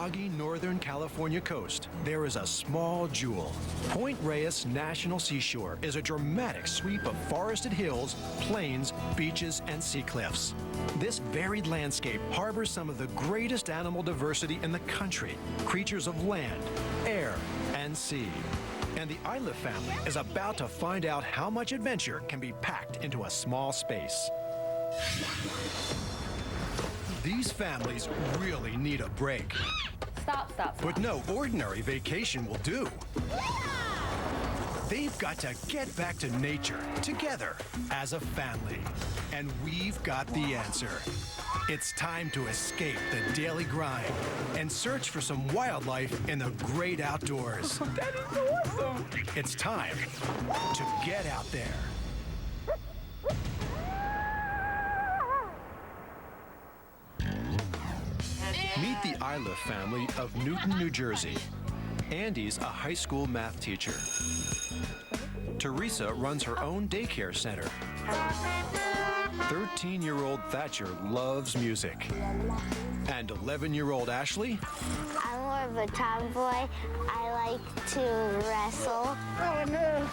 foggy northern California coast, there is a small jewel. Point Reyes National Seashore is a dramatic sweep of forested hills, plains, beaches, and sea cliffs. This varied landscape harbors some of the greatest animal diversity in the country, creatures of land, air, and sea. And the Iliff family is about to find out how much adventure can be packed into a small space. These families really need a break. Stop. But no ordinary vacation will do. They've got to get back to nature together as a family. And we've got the answer. It's time to escape the daily grind and search for some wildlife in the great outdoors. That is awesome. It's time to get out there. Meet the Iliff family of Newton, New Jersey. Andy's a high school math teacher. Teresa runs her own daycare center. 13-year-old Thatcher loves music. And 11-year-old Ashley? I'm more of a tomboy. I like to wrestle. Oh, no.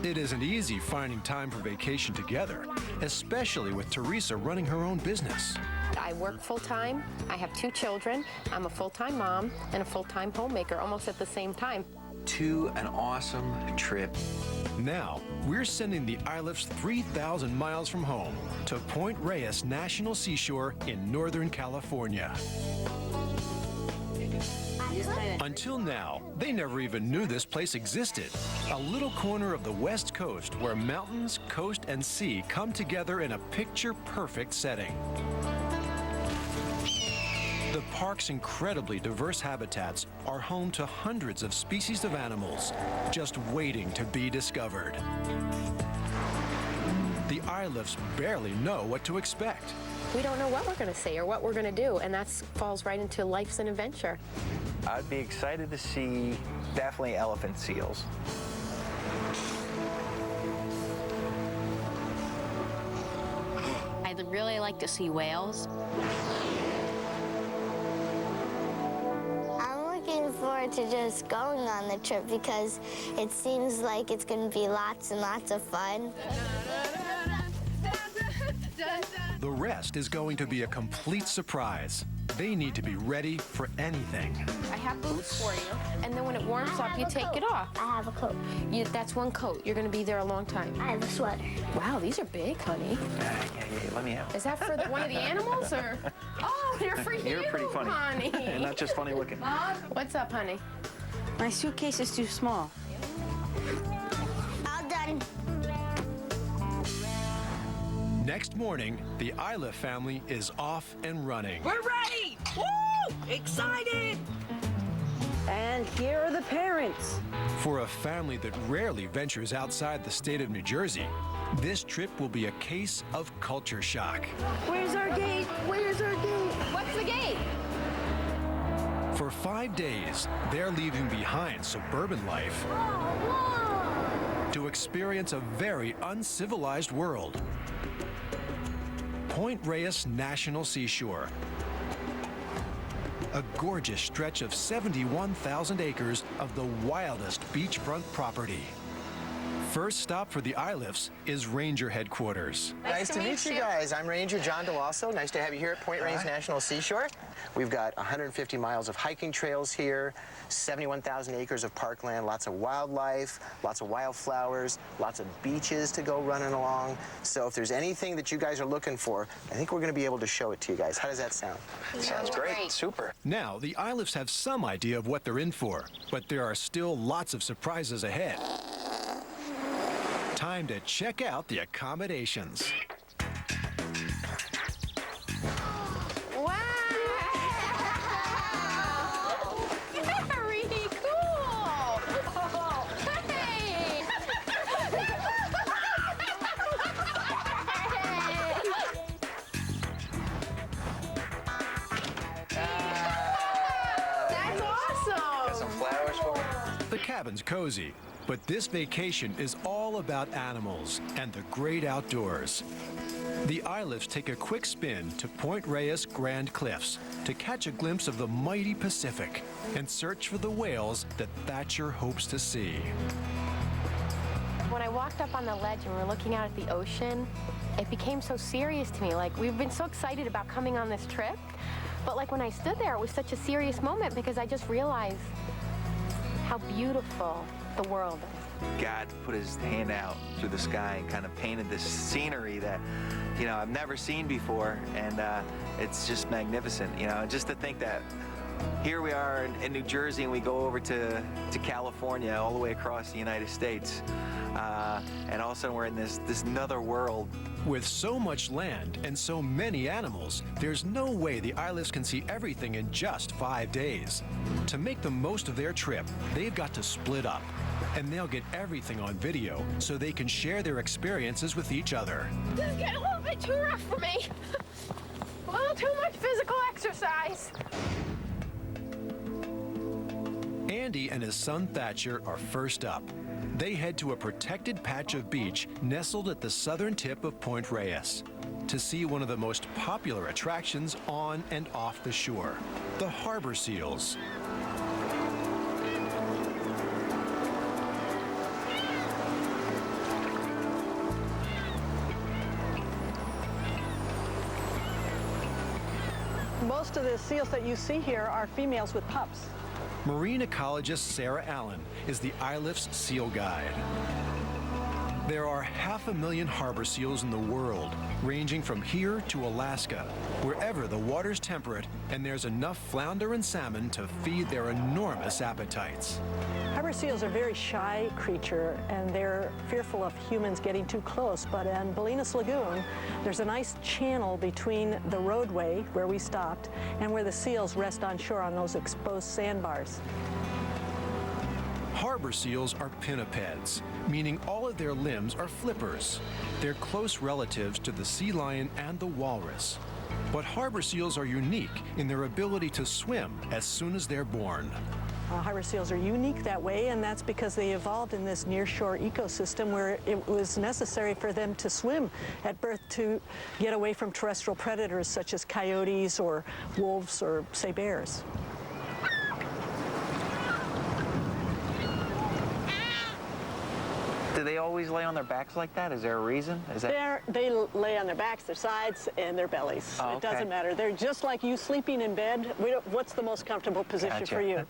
It isn't easy finding time for vacation together, especially with Teresa running her own business. I work full-time. I have 2 children. I'm a full-time mom and a full-time homemaker almost at the same time. To an awesome trip. Now, we're sending the Iliffs 3,000 miles from home to Point Reyes National Seashore in Northern California. Until now, they never even knew this place existed. A little corner of the West Coast where mountains, coast, and sea come together in a picture-perfect setting. The park's incredibly diverse habitats are home to hundreds of species of animals, just waiting to be discovered. The Iliffs barely know what to expect. We don't know what we're going to see or what we're going to do, and that falls right into life's an adventure. I'd be excited to see definitely elephant seals. I'd really like to see whales. I'm looking forward to just going on the trip because it seems like it's going to be lots and lots of fun. The rest is going to be a complete surprise. They need to be ready for anything. I have boots for you, and then when it warms up, you take it off. I have a coat. That's one coat. You're going to be there a long time. I have a sweater. Wow, these are big, honey. Yeah, let me have. Is that for one of the animals, or? Oh, they're for you, You're pretty funny. honey. And not just funny looking. What's up, honey? My suitcase is too small. All done. Next morning, the Iliff family is off and running. We're ready. Woo! Excited. And here are the parents. For a family that rarely ventures outside the state of New Jersey, this trip will be a case of culture shock. Where's our gate? Where's our gate? What's the gate? For 5 days, they're leaving behind suburban life to experience a very uncivilized world. Point Reyes National Seashore. A gorgeous stretch of 71,000 acres of the wildest beachfront property. First stop for the Iliffs is Ranger Headquarters. Nice to meet you guys. I'm Ranger John DeLosso. Nice to have you here at Point Reyes National Seashore. We've got 150 miles of hiking trails here, 71,000 acres of parkland, lots of wildlife, lots of wildflowers, lots of beaches to go running along. So if there's anything that you guys are looking for, I think we're going to be able to show it to you guys. How does that sound? Sounds great. Super. Now, the Iliffs have some idea of what they're in for, but there are still lots of surprises ahead. Time to check out the accommodations. Wow! Very cool! Hey! That's awesome! Some flowers for me. The cabin's cozy, but this vacation is all about animals and the great outdoors. The Iliffs take a quick spin to Point Reyes Grand Cliffs to catch a glimpse of the mighty Pacific and search for the whales that Thatcher hopes to see. When I walked up on the ledge and we're looking out at the ocean, it became so serious to me. Like, we've been so excited about coming on this trip, but like when I stood there, it was such a serious moment because I just realized how beautiful the world is. God put his hand out through the sky and kind of painted this scenery that, you know, I've never seen before, and it's just magnificent, you know. Just to think that here we are in New Jersey and we go over to California, all the way across the United States, and all of a sudden we're in this another world. With so much land and so many animals, there's no way the Iliffs can see everything in just 5 days. To make the most of their trip, they've got to split up, and they'll get everything on video so they can share their experiences with each other. This is getting a little bit too rough for me. A little too much physical exercise. Andy and his son Thatcher are first up. They head to a protected patch of beach nestled at the southern tip of Point Reyes to see one of the most popular attractions on and off the shore, the harbor seals. Most of the seals that you see here are females with pups. Marine ecologist Sarah Allen is the Iliff's seal guide. There are 500,000 harbor seals in the world, ranging from here to Alaska, wherever the water's temperate and there's enough flounder and salmon to feed their enormous appetites. Harbor seals are a very shy creature, and they're fearful of humans getting too close. But in Bolinas Lagoon, there's a nice channel between the roadway where we stopped and where the seals rest on shore on those exposed sandbars. Harbor seals are pinnipeds, meaning all of their limbs are flippers. They're close relatives to the sea lion and the walrus. But harbor seals are unique in their ability to swim as soon as they're born. Harbor seals are unique that way, and that's because they evolved in this nearshore ecosystem where it was necessary for them to swim at birth to get away from terrestrial predators such as coyotes or wolves or, say, bears. Do they always lay on their backs like that? Is there a reason? Is that... They lay on their backs, their sides, and their bellies. Oh, okay. It doesn't matter. They're just like you sleeping in bed. What's the most comfortable position Gotcha. for you?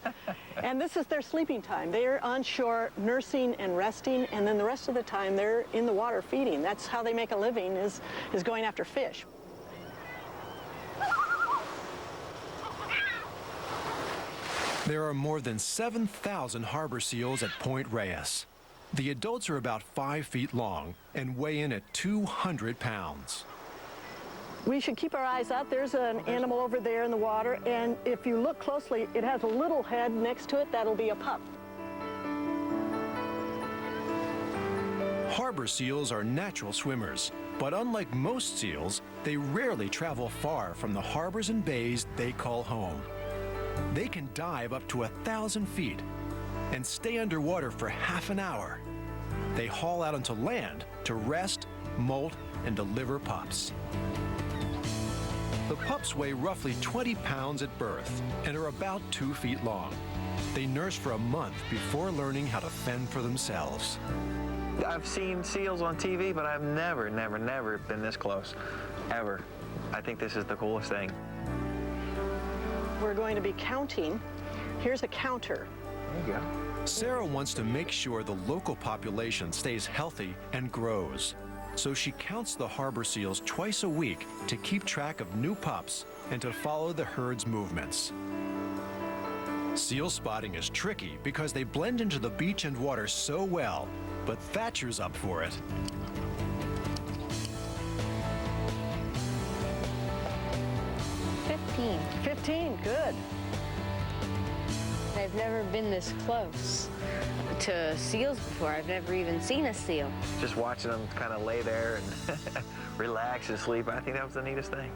And this is their sleeping time. They're on shore nursing and resting, and then the rest of the time they're in the water feeding. That's how they make a living, is going after fish. There are more than 7,000 harbor seals at Point Reyes. The adults are about 5 feet long and weigh in at 200 pounds. We should keep our eyes out. There's an animal over there in the water, and if you look closely, it has a little head next to it. That'll be a pup. Harbor seals are natural swimmers, but unlike most seals, they rarely travel far from the harbors and bays they call home. They can dive up to 1,000 feet and stay underwater for half an hour. They haul out onto land to rest, molt, and deliver pups. The pups weigh roughly 20 pounds at birth and are about 2 feet long. They nurse for a month before learning how to fend for themselves. I've seen seals on TV, but I've never been this close, ever. I think this is the coolest thing. We're going to be counting. Here's a counter. There you go. Sarah wants to make sure the local population stays healthy and grows. So she counts the harbor seals twice a week to keep track of new pups and to follow the herd's movements. Seal spotting is tricky because they blend into the beach and water so well, but Thatcher's up for it. 15, good. I've never been this close to seals before. I've never even seen a seal. Just watching them kind of lay there and relax and sleep, I think that was the neatest thing.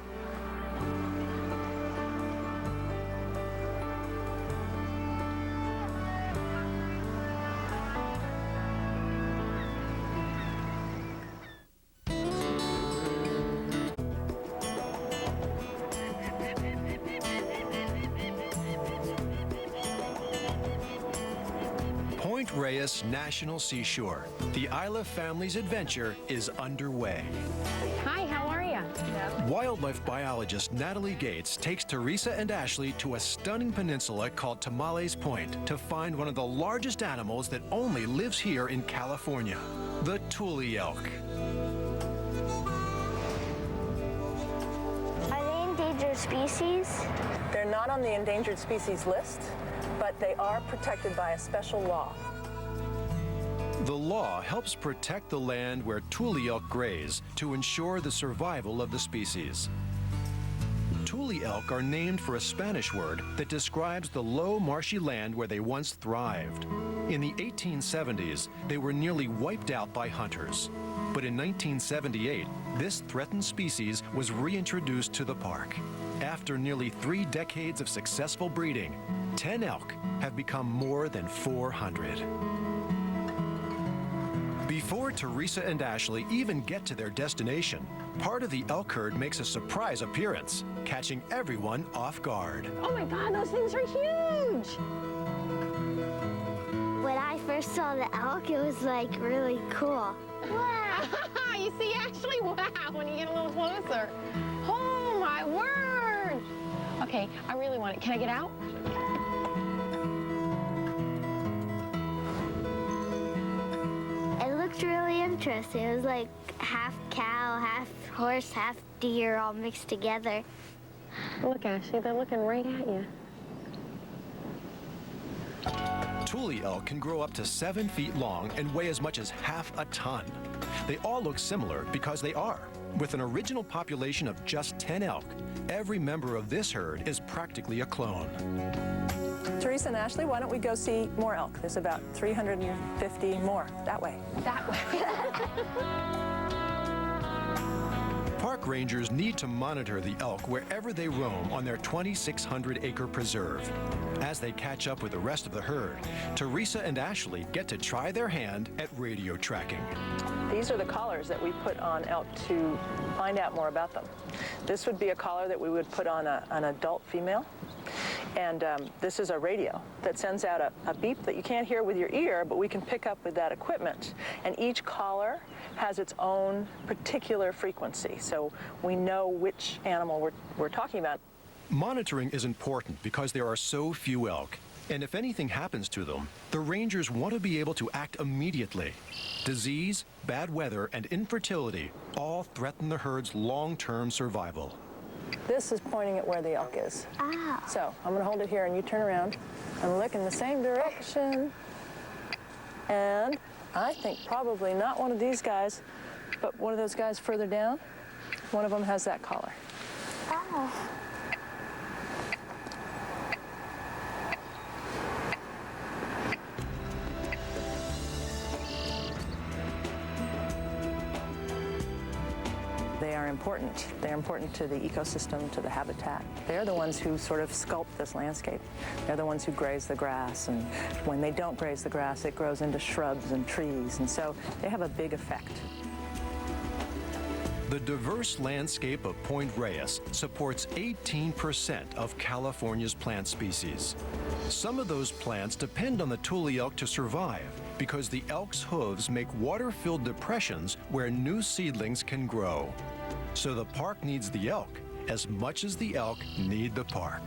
Point Reyes National Seashore. The Iliff family's adventure is underway. Hi, how are you? Wildlife biologist Natalie Gates takes Teresa and Ashley to a stunning peninsula called Tamales Point to find one of the largest animals that only lives here in California, the Tule elk. Are they endangered species? They're not on the endangered species list, but they are protected by a special law. The law helps protect the land where Tule elk graze to ensure the survival of the species. Tule elk are named for a Spanish word that describes the low, marshy land where they once thrived. In the 1870s, they were nearly wiped out by hunters. But in 1978, this threatened species was reintroduced to the park. After nearly 3 decades of successful breeding, 10 elk have become more than 400. Before Teresa and Ashley even get to their destination, part of the elk herd makes a surprise appearance, catching everyone off guard. Oh my God, those things are huge! When I first saw the elk, it was like really cool. Wow! You see, Ashley? Wow, when you get a little closer. Oh my word! Okay, I really want it. Can I get out? It looked really interesting. It was like half cow, half horse, half deer all mixed together. Look, Ashley, they're looking right at you. Tule elk can grow up to 7 feet long and weigh as much as half a ton. They all look similar because they are. With an original population of just 10 elk, every member of this herd is practically a clone. Teresa and Ashley, why don't we go see more elk? There's about 350 more that way. That way. Park rangers need to monitor the elk wherever they roam on their 2,600-acre preserve. As they catch up with the rest of the herd, Teresa and Ashley get to try their hand at radio tracking. These are the collars that we put on elk to find out more about them. This would be a collar that we would put on an adult female. And this is a radio that sends out a beep that you can't hear with your ear, but we can pick up with that equipment. And each collar has its own particular frequency, so we know which animal we're talking about. Monitoring is important because there are so few elk. And if anything happens to them, the rangers want to be able to act immediately. Disease, bad weather, and infertility all threaten the herd's long-term survival. This is pointing at where the elk is. Ah. So I'm going to hold it here and you turn around and look in the same direction. And I think probably not one of these guys, but one of those guys further down. One of them has that collar. Oh. They are important. They're important to the ecosystem, to the habitat. They're the ones who sort of sculpt this landscape. They're the ones who graze the grass, and when they don't graze the grass, it grows into shrubs and trees, and so they have a big effect. The diverse landscape of Point Reyes supports 18% of California's plant species. Some of those plants depend on the Tule elk to survive because the elk's hooves make water-filled depressions where new seedlings can grow. So the park needs the elk as much as the elk need the park.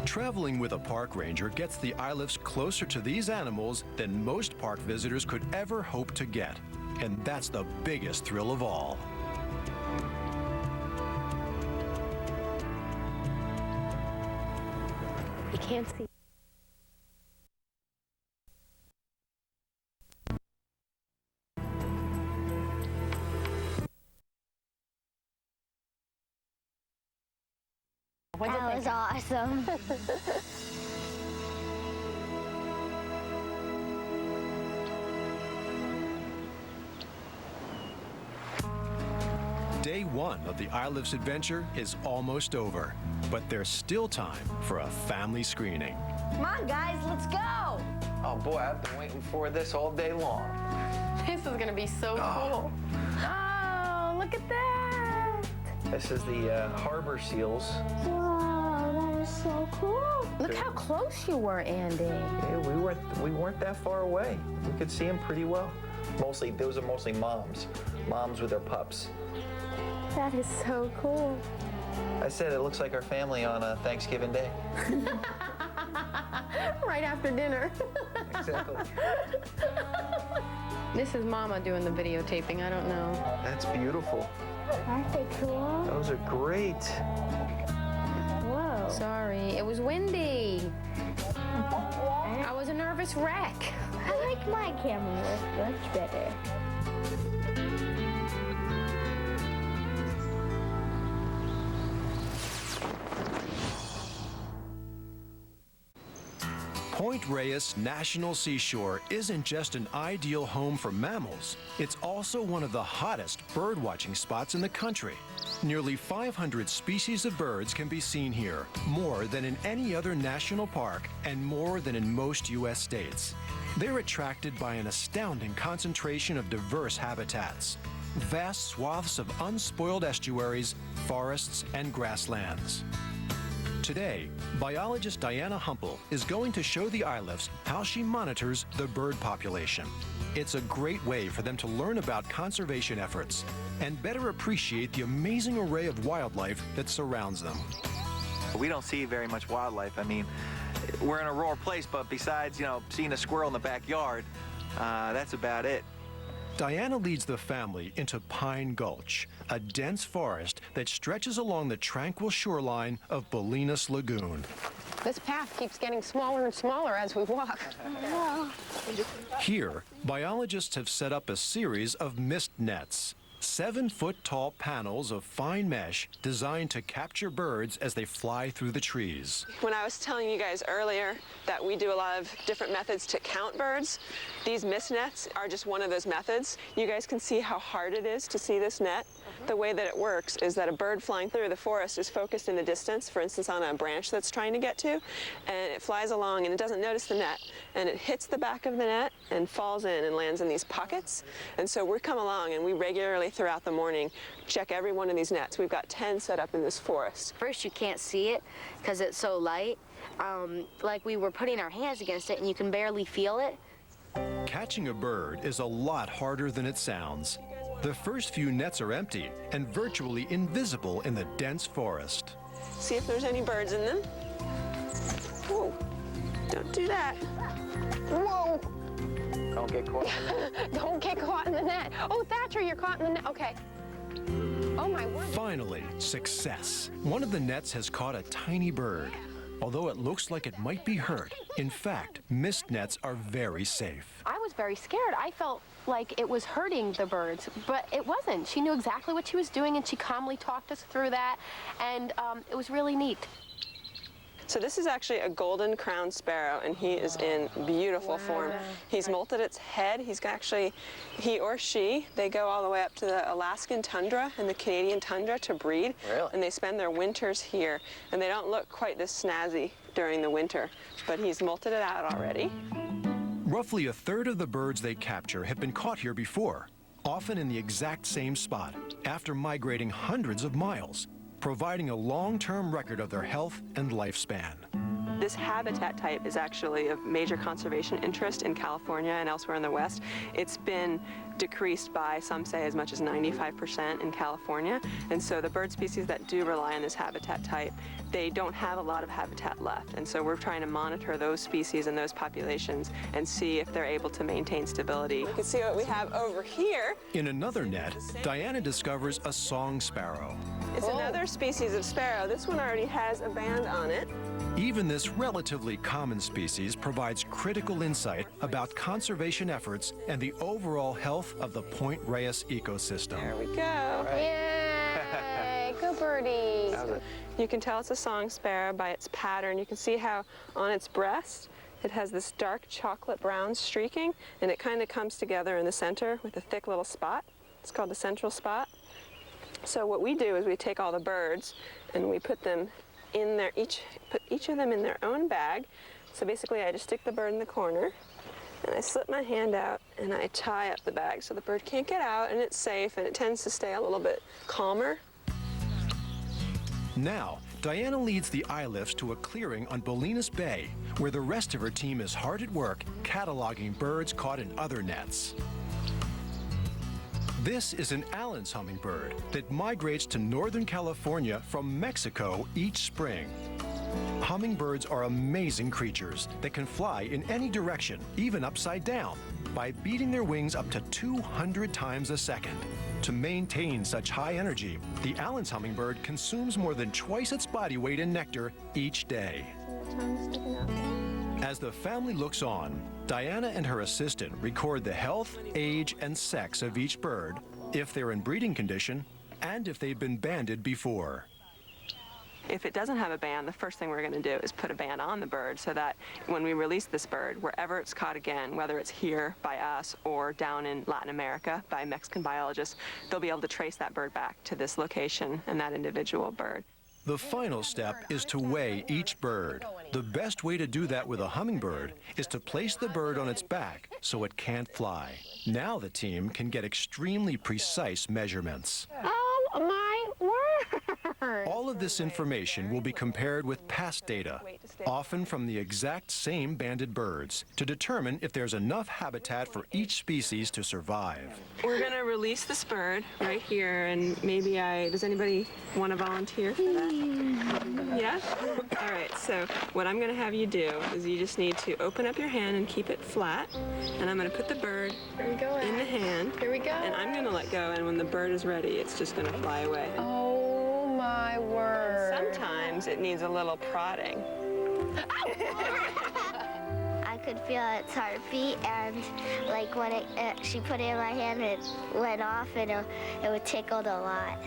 Traveling with a park ranger gets the Iliffs closer to these animals than most park visitors could ever hope to get. And that's the biggest thrill of all. You can't see. That was awesome. Day one of the Iliff's adventure is almost over, but there's still time for a family screening. Come on, guys, let's go. Oh boy, I've been waiting for this all day long. This is gonna be so cool. Oh, look at that. This is the harbor seals. Whoa, that is so cool. Look how close you were, Andy. Yeah, we weren't that far away. We could see them pretty well. Mostly, those are mostly moms with their pups. That is so cool. I said it looks like our family on a Thanksgiving Day. Right after dinner. Exactly. This is Mama doing the videotaping. I don't know. That's beautiful. Aren't they cool? Those are great. Whoa. Sorry, it was windy. I was a nervous wreck. I like my camera much better. Point Reyes National Seashore isn't just an ideal home for mammals, it's also one of the hottest bird-watching spots in the country. Nearly 500 species of birds can be seen here, more than in any other national park and more than in most U.S. states. They're attracted by an astounding concentration of diverse habitats, vast swaths of unspoiled estuaries, forests, and grasslands. Today, biologist Diana Humpel is going to show the Iliffs how she monitors the bird population. It's a great way for them to learn about conservation efforts and better appreciate the amazing array of wildlife that surrounds them. We don't see very much wildlife. I mean, we're in a rural place, but besides, seeing a squirrel in the backyard, that's about it. Diana leads the family into Pine Gulch, a dense forest that stretches along the tranquil shoreline of Bolinas Lagoon. This path keeps getting smaller and smaller as we walk. Here, biologists have set up a series of mist nets, 7-foot-tall panels of fine mesh designed to capture birds as they fly through the trees. When I was telling you guys earlier that we do a lot of different methods to count birds, these mist nets are just one of those methods. You guys can see how hard it is to see this net. The way that it works is that a bird flying through the forest is focused in the distance, for instance on a branch that's trying to get to, and it flies along and it doesn't notice the net, and it hits the back of the net and falls in and lands in these pockets. And so we come along and we regularly throughout the morning check every one of these nets. We've got 10 set up in this forest. First, you can't see it because it's so light. Like we were putting our hands against it and you can barely feel it. Catching a bird is a lot harder than it sounds. The first few nets are empty and virtually invisible in the dense forest. See if there's any birds in them. Whoa, don't do that. Whoa. Don't get caught. Don't get caught in the net. Oh, Thatcher, you're caught in the net. Okay. Oh, my word. Finally, success. One of the nets has caught a tiny bird. Although it looks like it might be hurt, in fact, mist nets are very safe. I was very scared. I felt like it was hurting the birds, but it wasn't. She knew exactly what she was doing, and she calmly talked us through that, and it was really neat. So this is actually a golden crowned sparrow, and he is in beautiful form. He's molted its head. He or she, they go all the way up to the Alaskan tundra and the Canadian tundra to breed. Really? And they spend their winters here. And they don't look quite this snazzy during the winter, but he's molted it out already. Roughly a third of the birds they capture have been caught here before, often in the exact same spot, after migrating hundreds of miles, providing a long-term record of their health and lifespan. This habitat type is actually of major conservation interest in California and elsewhere in the West. It's been decreased by, some say, as much as 95% in California. And so the bird species that do rely on this habitat type, they don't have a lot of habitat left. And so we're trying to monitor those species and those populations and see if they're able to maintain stability. You can see what we have over here. In another net, Diana discovers a song sparrow. It's another species of sparrow. This one already has a band on it. Even this relatively common species provides critical insight about conservation efforts and the overall health of the Point Reyes ecosystem. There we go. Yay, good birdies. You can tell it's a song sparrow by its pattern. You can see how on its breast it has this dark chocolate brown streaking, and it kind of comes together in the center with a thick little spot. It's called the central spot. So what we do is we take all the birds and we put them in their, put each of them in their own bag. So basically I just stick the bird in the corner and I slip my hand out and I tie up the bag so the bird can't get out, and it's safe and it tends to stay a little bit calmer. Now, Diana leads the Iliffs to a clearing on Bolinas Bay, where the rest of her team is hard at work cataloging birds caught in other nets. This is an Allen's hummingbird that migrates to Northern California from Mexico each spring. Hummingbirds are amazing creatures that can fly in any direction, even upside down, by beating their wings up to 200 times a second. To maintain such high energy, the Allen's hummingbird consumes more than twice its body weight in nectar each day. As the family looks on, Diana and her assistant record the health, age, and sex of each bird, if they're in breeding condition, and if they've been banded before. If it doesn't have a band, the first thing we're going to do is put a band on the bird so that when we release this bird, wherever it's caught again, whether it's here by us or down in Latin America by Mexican biologists, they'll be able to trace that bird back to this location and that individual bird. The final step is to weigh each bird. The best way to do that with a hummingbird is to place the bird on its back so it can't fly. Now the team can get extremely precise measurements. Oh, my word! All of this information will be compared with past data, often from the exact same banded birds, to determine if there's enough habitat for each species to survive. We're going to release this bird right here, and maybe does anybody want to volunteer for that? Yeah? All right, so what I'm going to have you do is you just need to open up your hand and keep it flat, and I'm going to put the bird in the hand. Here we go. And I'm going to let go, and when the bird is ready, it's just going to fly away. Oh, my word. Sometimes it needs a little prodding. I could feel its heartbeat, and like when she put it in my hand, it went off, and it would tickled a lot.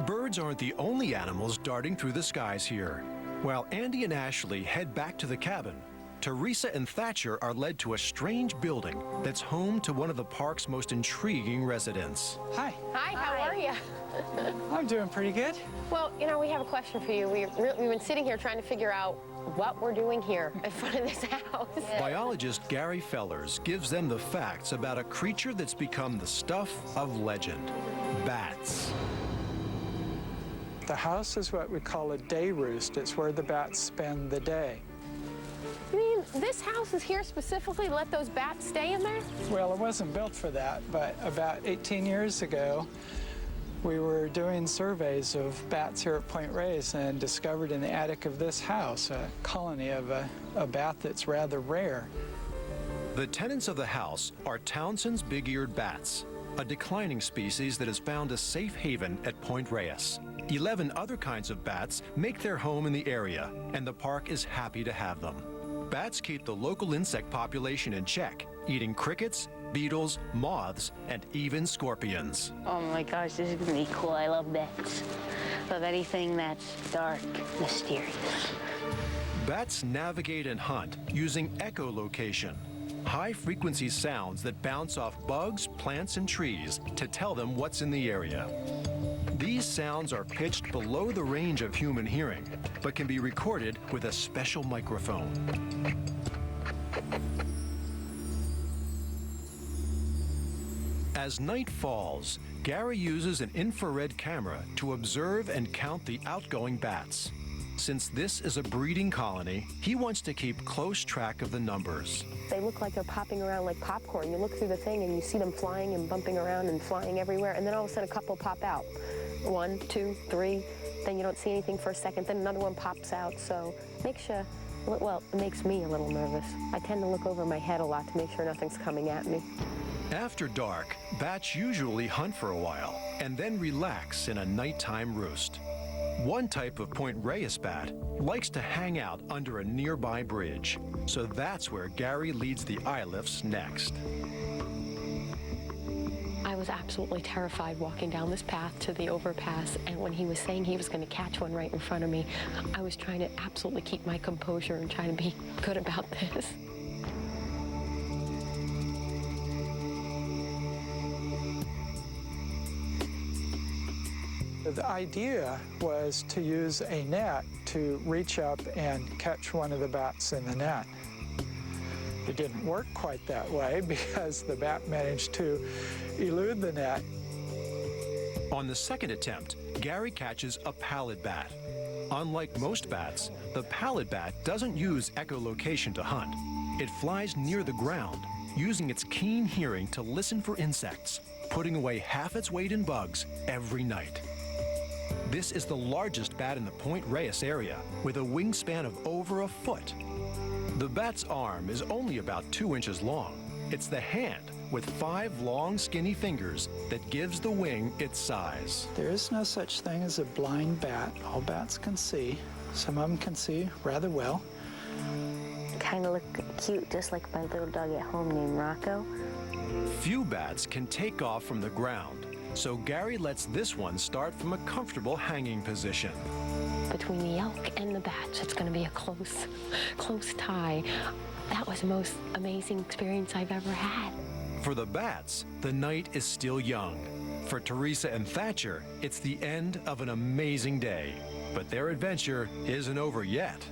Birds aren't the only animals darting through the skies here. While Andy and Ashley head back to the cabin, Teresa and Thatcher are led to a strange building that's home to one of the park's most intriguing residents. Hi. Hi, how are you? I'm doing pretty good. Well, you know, we have a question for you. We've been sitting here trying to figure out what we're doing here in front of this house. Biologist Gary Fellers gives them the facts about a creature that's become the stuff of legend: bats. The house is what we call a day roost. It's where the bats spend the day. You mean this house is here specifically to let those bats stay in there? Well, it wasn't built for that, but about 18 years ago, we were doing surveys of bats here at Point Reyes and discovered in the attic of this house a colony of a bat that's rather rare. The tenants of the house are Townsend's big-eared bats, a declining species that has found a safe haven at Point Reyes. 11 other kinds of bats make their home in the area, and the park is happy to have them. Bats keep the local insect population in check, eating crickets, beetles, moths, and even scorpions. Oh my gosh, this is gonna be cool. I love bats. Love anything that's dark, mysterious. Bats navigate and hunt using echolocation, high-frequency sounds that bounce off bugs, plants, and trees to tell them what's in the area. These sounds are pitched below the range of human hearing, but can be recorded with a special microphone. As night falls, Gary uses an infrared camera to observe and count the outgoing bats. Since this is a breeding colony, he wants to keep close track of the numbers. They look like they're popping around like popcorn. You look through the thing and you see them flying and bumping around and flying everywhere, and then all of a sudden a couple pop out. 1, 2, 3, then you don't see anything for a second, then another one pops out. So makes you, well, it makes me a little nervous. I tend to look over my head a lot to make sure nothing's coming at me. After dark, bats usually hunt for a while and then relax in a nighttime roost. One type of Point Reyes bat likes to hang out under a nearby bridge, so that's where Gary leads the Iliffs next. I was absolutely terrified walking down this path to the overpass, and when he was saying he was going to catch one right in front of me, I was trying to absolutely keep my composure and trying to be good about this. The idea was to use a net to reach up and catch one of the bats in the net. It didn't work quite that way because the bat managed to elude the net. On the second attempt, Gary catches a pallid bat. Unlike most bats, the pallid bat doesn't use echolocation to hunt. It flies near the ground, using its keen hearing to listen for insects, putting away half its weight in bugs every night. This is the largest bat in the Point Reyes area, with a wingspan of over a foot. The bat's arm is only about 2 inches long. It's the hand, with 5 long, skinny fingers, that gives the wing its size. There is no such thing as a blind bat. All bats can see. Some of them can see rather well. Kind of look cute, just like my little dog at home named Rocco. Few bats can take off from the ground, so Gary lets this one start from a comfortable hanging position. Between the elk and the bats, it's going to be a close tie. That was the most amazing experience I've ever had. For the bats, the night is still young. For Teresa and Thatcher, it's the end of an amazing day. But their adventure isn't over yet.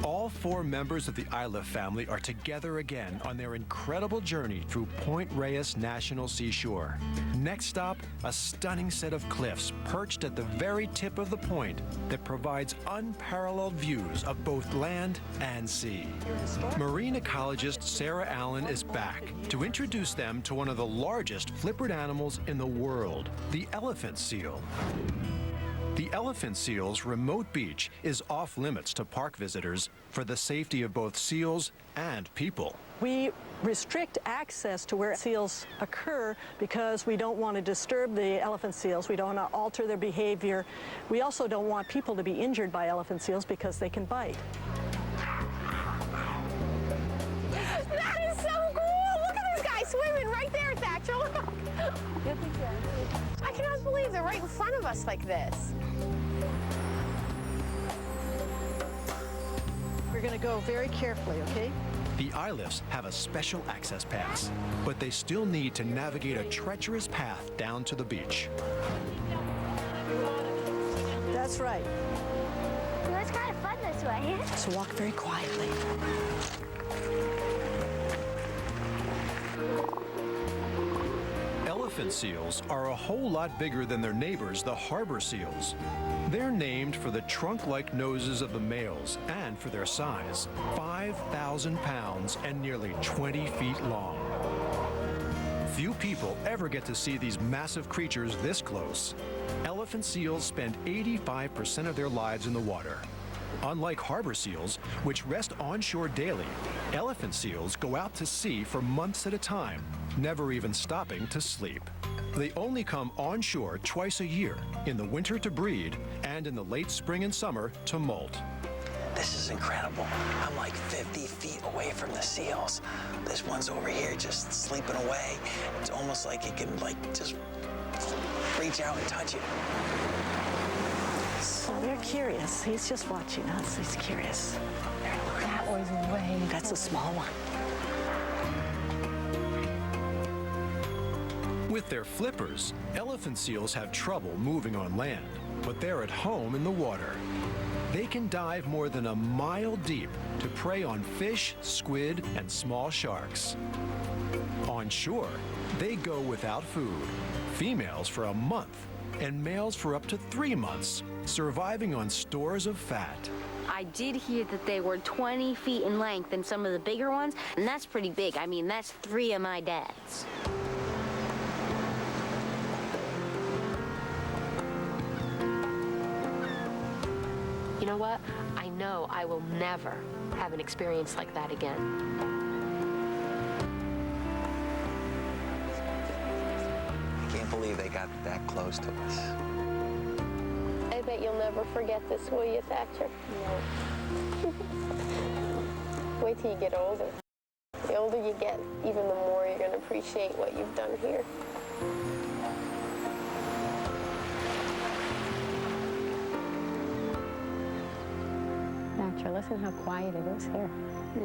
All 4 members of the Iliff family are together again on their incredible journey through Point Reyes National Seashore. Next stop, a stunning set of cliffs perched at the very tip of the point that provides unparalleled views of both land and sea. Marine ecologist Sarah Allen is back to introduce them to one of the largest flippered animals in the world, the elephant seal. The elephant seal's remote beach is off limits to park visitors for the safety of both seals and people. We restrict access to where seals occur because we don't want to disturb the elephant seals. We don't want to alter their behavior. We also don't want people to be injured by elephant seals because they can bite. That is so cool! Look at this guy swimming right there, Thatcher. Look. I cannot believe they're right in front of us like this. We're going to go very carefully, okay? The Iliffs have a special access pass, but they still need to navigate a treacherous path down to the beach. That's right. Well, it's kind of fun this way. So walk very quietly. Elephant seals are a whole lot bigger than their neighbors, the harbor seals. They're named for the trunk-like noses of the males and for their size, 5,000 pounds and nearly 20 feet long. Few people ever get to see these massive creatures this close. Elephant seals spend 85% of their lives in the water. Unlike harbor seals, which rest onshore daily, elephant seals go out to sea for months at a time, never even stopping to sleep. They only come onshore twice a year, in the winter to breed and in the late spring and summer to molt. This is incredible. I'm like 50 feet away from the seals. This one's over here just sleeping away. It's almost like it can just reach out and touch you. So they're curious. He's just watching us. He's curious. That was way. That's a small one. With their flippers, elephant seals have trouble moving on land, but they're at home in the water. They can dive more than a mile deep to prey on fish, squid, and small sharks. On shore, they go without food, females for a month, and males for up to 3 months, surviving on stores of fat. I did hear that they were 20 feet in length and some of the bigger ones, and that's pretty big. I mean, that's 3 of my dads. You know what? I know I will never have an experience like that again. I can't believe they got that close to us. I bet you'll never forget this, will you, Thatcher? No. Wait till you get older. The older you get, even the more you're going to appreciate what you've done here. Thatcher, listen how quiet it is here.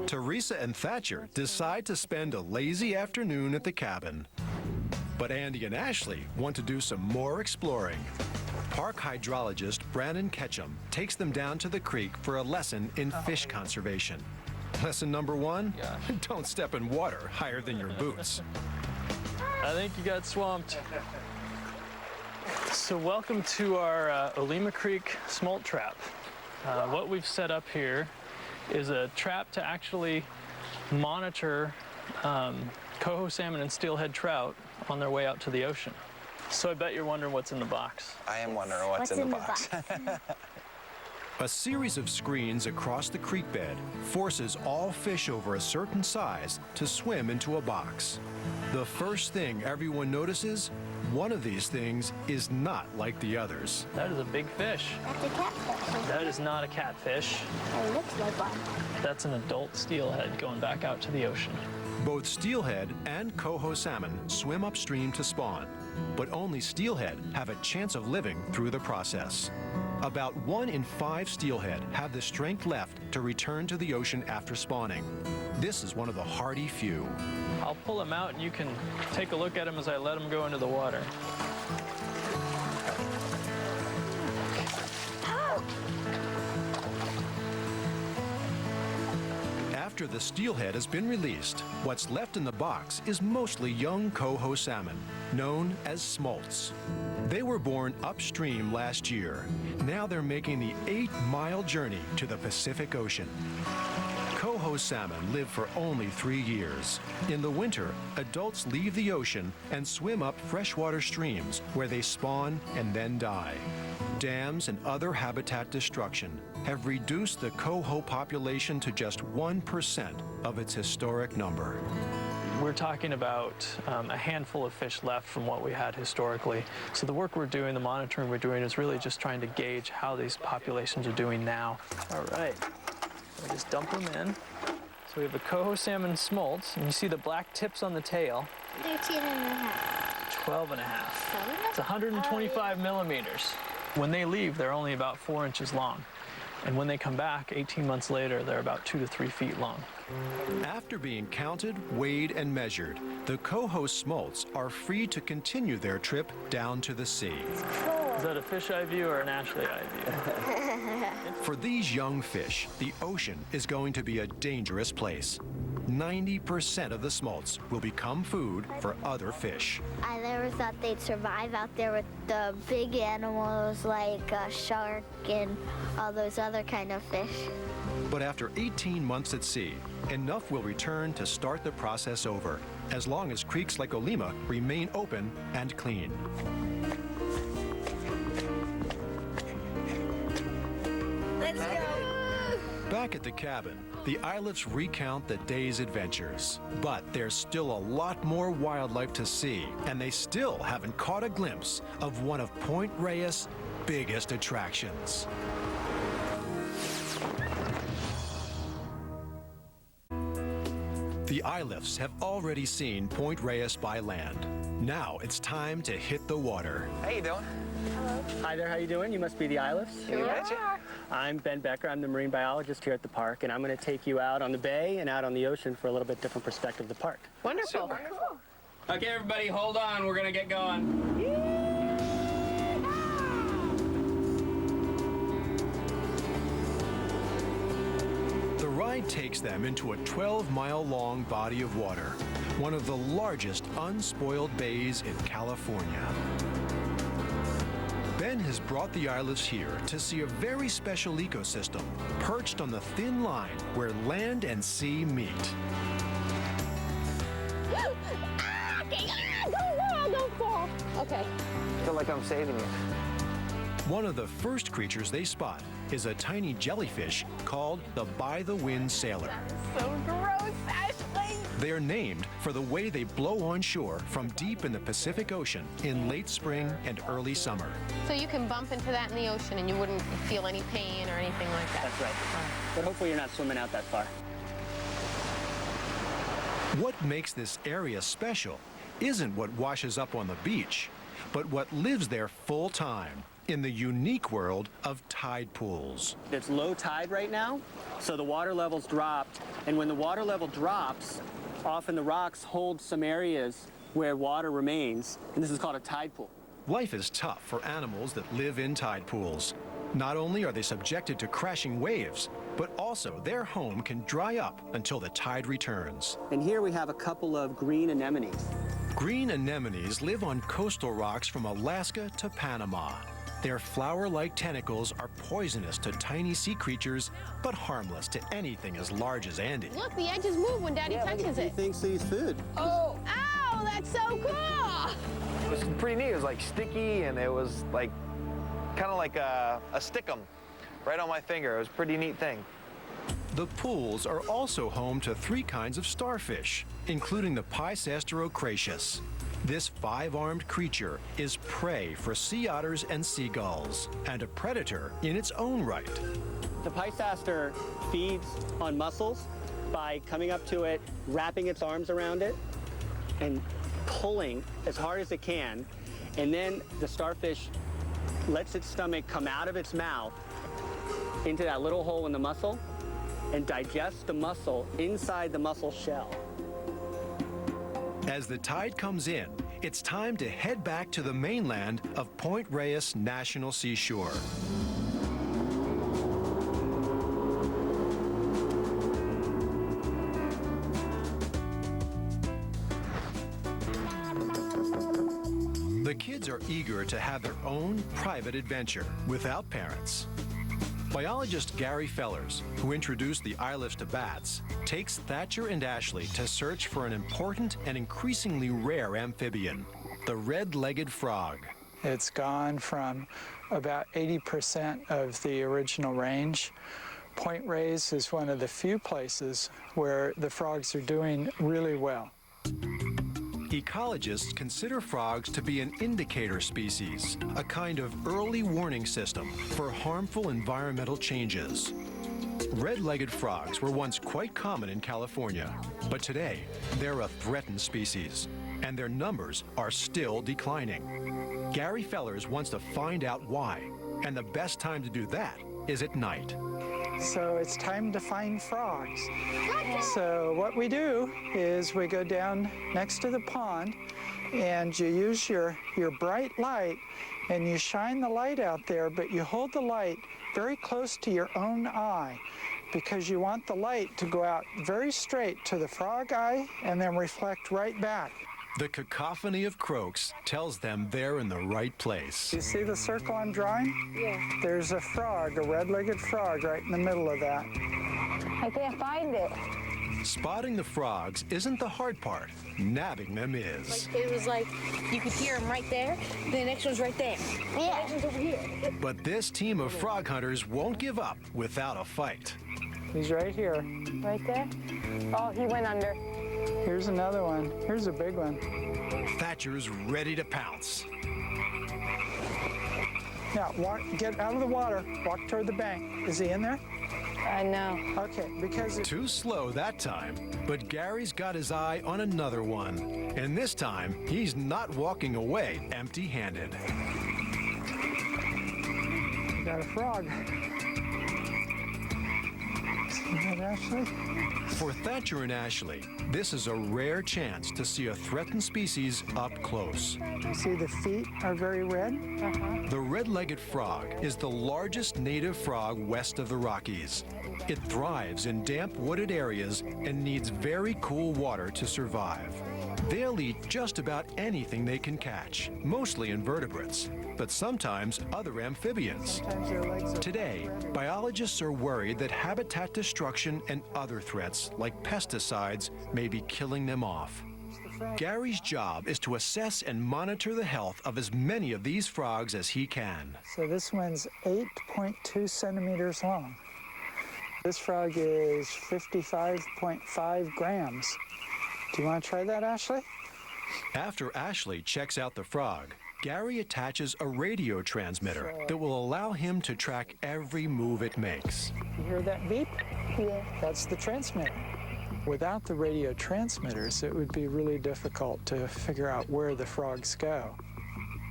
Teresa and Thatcher decide to spend a lazy afternoon at the cabin. But Andy and Ashley want to do some more exploring. Park hydrologist Brandon Ketchum takes them down to the creek for a lesson in fish conservation. Lesson number 1, don't step in water higher than your boots. I think you got swamped. So welcome to our Olima Creek smolt trap. What we've set up here is a trap to actually monitor coho salmon and steelhead trout on their way out to the ocean. So I bet you're wondering what's in the box. I am wondering what's in the box. A series of screens across the creek bed forces all fish over a certain size to swim into a box. The first thing everyone notices, one of these things is not like the others. That is a big fish. That's a catfish. That is not a catfish. It looks like one. That's an adult steelhead going back out to the ocean. Both steelhead and coho salmon swim upstream to spawn, but only steelhead have a chance of living through the process. About 1 in 5 steelhead have the strength left to return to the ocean after spawning. This is one of the hardy few. I'll pull him out and you can take a look at him as I let him go into the water. After the steelhead has been released, what's left in the box is mostly young coho salmon, known as smolts. They were born upstream last year. Now they're making the 8-mile journey to the Pacific Ocean. Coho salmon live for only 3 years. In the winter, adults leave the ocean and swim up freshwater streams where they spawn and then die. Dams and other habitat destruction have reduced the coho population to just 1% of its historic number. We're talking about a handful of fish left from what we had historically. So the work we're doing, the monitoring we're doing, is really just trying to gauge how these populations are doing now. All right, we just dump them in. So we have the coho salmon smolts, and you see the black tips on the tail. 13.5. 12.5. It's 125 millimeters. When they leave, they're only about 4 inches long. And when they come back, 18 months later, they're about 2 to 3 feet long. After being counted, weighed, and measured, the coho smolts are free to continue their trip down to the sea. Is that a fisheye view or an Ashley eye view? For these young fish, the ocean is going to be a dangerous place. 90% of the smolts will become food for other fish. I never thought they'd survive out there with the big animals like a shark and all those other kind of fish. But after 18 months at sea, enough will return to start the process over, as long as creeks like Olima remain open and clean. Let's go. Back at the cabin, the Iliffs recount the day's adventures. But there's still a lot more wildlife to see, and they still haven't caught a glimpse of one of Point Reyes' biggest attractions. The Iliffs have already seen Point Reyes by land. Now it's time to hit the water. How you doing? Hello. Hi there, how you doing? You must be the Iliffs. You betcha. I'm Ben Becker, I'm the marine biologist here at the park, and I'm going to take you out on the bay and out on the ocean for a little bit different perspective of the park. Wonderful. Wonderful. Okay, everybody, hold on. We're going to get going. The ride takes them into a 12-mile-long body of water, one of the largest unspoiled bays in California. Ben has brought the Iliffs here to see a very special ecosystem perched on the thin line where land and sea meet. Don't fall. Okay. I feel like I'm saving you. One of the first creatures they spot is a tiny jellyfish called the by-the-wind sailor. So gross, Ashley. They're named for the way they blow on shore from deep in the Pacific Ocean in late spring and early summer. So you can bump into that in the ocean and you wouldn't feel any pain or anything like that? That's right. But hopefully you're not swimming out that far. What makes this area special isn't what washes up on the beach, but what lives there full time in the unique world of tide pools. It's low tide right now, so the water level's dropped, and when the water level drops, often the rocks hold some areas where water remains, and this is called a tide pool. Life is tough for animals that live in tide pools. Not only are they subjected to crashing waves, but also their home can dry up until the tide returns. And here we have a couple of green anemones. Green anemones live on coastal rocks from Alaska to Panama. Their flower-like tentacles are poisonous to tiny sea creatures, but harmless to anything as large as Andy. Look, the edges move when Daddy touches it. He thinks he's food. Oh, ow, that's so cool! It was pretty neat. It was like sticky, and it was like kind of like a stickum right on my finger. It was a pretty neat thing. The pools are also home to 3 kinds of starfish, including the Picesterocratius. This 5-armed creature is prey for sea otters and seagulls, and a predator in its own right. The Piceaster feeds on mussels by coming up to it, wrapping its arms around it, and pulling as hard as it can. And then the starfish lets its stomach come out of its mouth into that little hole in the mussel and digests the mussel inside the mussel shell. As the tide comes in, it's time to head back to the mainland of Point Reyes National Seashore. The kids are eager to have their own private adventure without parents. Biologist Gary Fellers, who introduced the Iliffs to bats, takes Thatcher and Ashley to search for an important and increasingly rare amphibian, the red-legged frog. It's gone from about 80% of the original range. Point Reyes is one of the few places where the frogs are doing really well. Ecologists consider frogs to be an indicator species, a kind of early warning system for harmful environmental changes. Red-legged frogs were once quite common in California, but today they're a threatened species, and their numbers are still declining. Gary Fellers wants to find out why, and the best time to do that is at night. So it's time to find frogs. So what we do is we go down next to the pond and you use your bright light and you shine the light out there, but you hold the light very close to your own eye because you want the light to go out very straight to the frog eye and then reflect right back. The cacophony of croaks tells them they're in the right place. You see the circle I'm drawing? Yeah. There's a frog, a red-legged frog right in the middle of that. I can't find it. Spotting the frogs isn't the hard part. Nabbing them is. It was like you could hear them right there, the next one's right there. Yeah. The next one's over here. But this team of frog hunters won't give up without a fight. He's right here. Right there? Oh, he went under. Here's another one. Here's a big one. Thatcher's ready to pounce. Now, get out of the water. Walk toward the bank. Is he in there? No. Okay, because... Too slow that time, but Gary's got his eye on another one. And this time, he's not walking away empty-handed. We got a frog. See that, Ashley? For Thatcher and Ashley, this is a rare chance to see a threatened species up close. You see the feet are very red? The red-legged frog is the largest native frog west of the Rockies. It thrives in damp wooded areas and needs very cool water to survive. They'll eat just about anything they can catch, mostly invertebrates, but sometimes other amphibians. Today, biologists are worried that habitat destruction and other threats, like pesticides, may be killing them off. Gary's job is to assess and monitor the health of as many of these frogs as he can. So this one's 8.2 centimeters long. This frog is 55.5 grams. Do you want to try that, Ashley? After Ashley checks out the frog, Gary attaches a radio transmitter that will allow him to track every move it makes. You hear that beep? Yeah. That's the transmitter. Without the radio transmitters, it would be really difficult to figure out where the frogs go.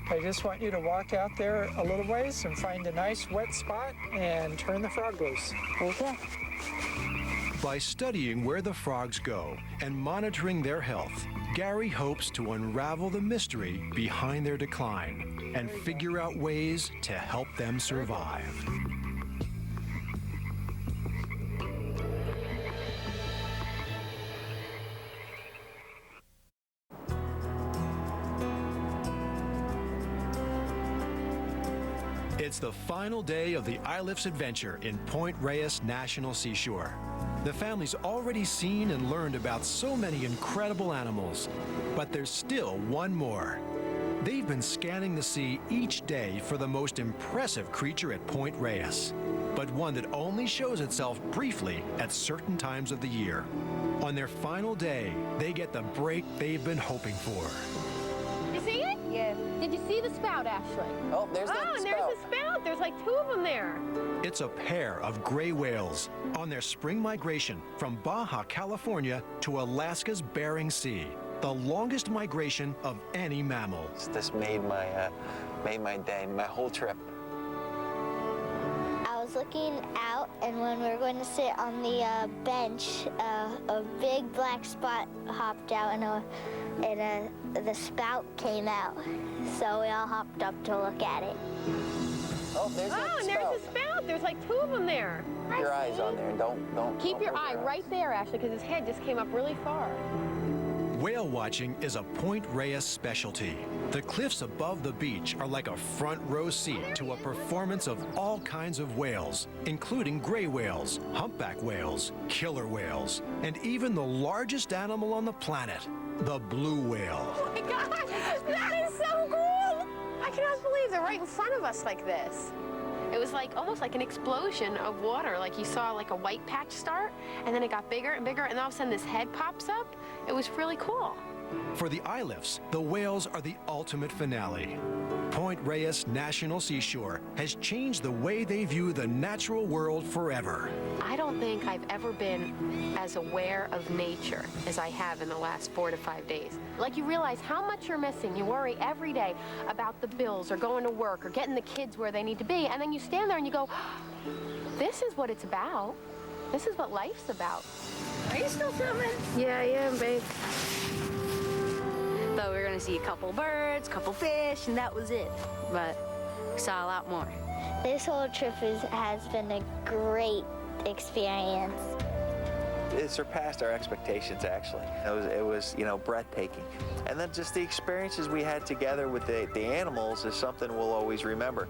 I just want you to walk out there a little ways and find a nice wet spot and turn the frog loose. Okay. By studying where the frogs go and monitoring their health, Gary hopes to unravel the mystery behind their decline and figure out ways to help them survive. It's the final day of the Iliff's adventure in Point Reyes National Seashore. The family's already seen and learned about so many incredible animals, but there's still one more. They've been scanning the sea each day for the most impressive creature at Point Reyes, but one that only shows itself briefly at certain times of the year. On their final day, they get the break they've been hoping for. You see it? Yeah. Did you see the spout, Ashley? Oh, there's the spout. There's the spout. There's like 2 of them there. It's a pair of gray whales on their spring migration from Baja, California to Alaska's Bering Sea, the longest migration of any mammal. This made my day, my whole trip. I was looking out, and when we were going to sit on the bench, a big black spot hopped out, and the spout came out. So we all hopped up to look at it. Oh, there's the spout. There's the spout. There's like 2 of them there. Keep your eyes on there. Don't. Keep your eye right there, Ashley, because his head just came up really far. Whale watching is a Point Reyes specialty. The cliffs above the beach are like a front row seat to a performance of all kinds of whales, including gray whales, humpback whales, killer whales, and even the largest animal on the planet, the blue whale. Oh my God, that is so cool! I cannot believe they're right in front of us like this. It was like almost like an explosion of water. Like you saw like a white patch start, and then it got bigger and bigger, and all of a sudden this head pops up. It was really cool. For the Iliffs, the whales are the ultimate finale. Point Reyes National Seashore has changed the way they view the natural world forever. I don't think I've ever been as aware of nature as I have in the last 4 to 5 days. Like you realize how much you're missing. You worry every day about the bills or going to work or getting the kids where they need to be. And then you stand there and you go, this is what it's about. This is what life's about. Are you still filming? Yeah, I am, babe. Thought we were gonna see a couple birds, couple fish, and that was it. But we saw a lot more. This whole trip has been a great experience. It surpassed our expectations, actually. It was, breathtaking. And then just the experiences we had together with the animals is something we'll always remember.